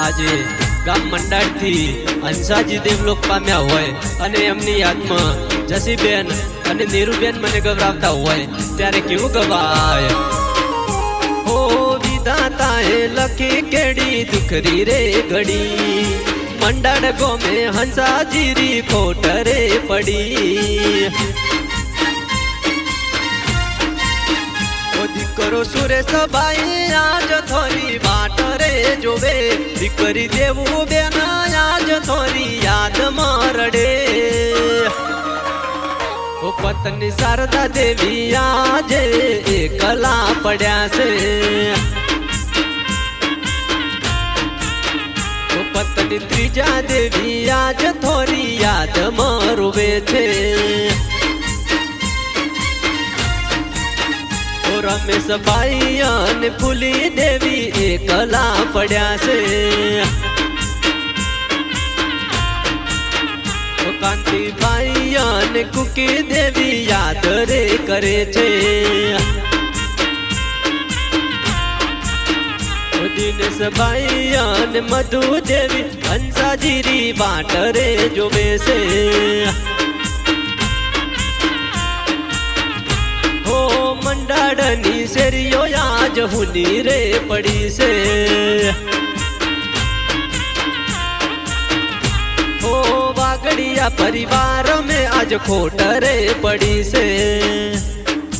આજે ગામ મંડાળથી હંસાજી દેવલોક પામ્યા હોય અને એમની યાદમાં જસીબેન અને નીરુબેન મને ગવરાવતા હોય ત્યારે કેવું ગવાય? હો વિધાતાએ લખી કેડી દુખરી રે ઘડી, મંડાળ ગોમે હંસાજીરી ખોટ રે પડી। દીકરો સુરેશ ભાઈ આજ થોરી વાટ રે જોવે, દીકરી દેવું બેન આજ થોરી યાદ મરડે। ઓ પત્ની શારદા દેવી આજે એકલા પડ્યા છે, ઓ પત્ની ત્રીજા દેવી આજ થોરી યાદ મરુવે છે। રમેશ ભાઈ અને ફૂલી દેવી એકલા પડ્યા છે, કાંતિભાઈ અને કુકી દેવી યાદ રે કરે છે। દિનેશ ભાઈ અને મધુ દેવી હંસાજીરી વાટ રે જોવે છે। મંડાળની શેરીઓ આજ હુની રે પડી છે, ઓ વાગડિયા પરિવાર મેં આજ ખોટ રે પડી છે।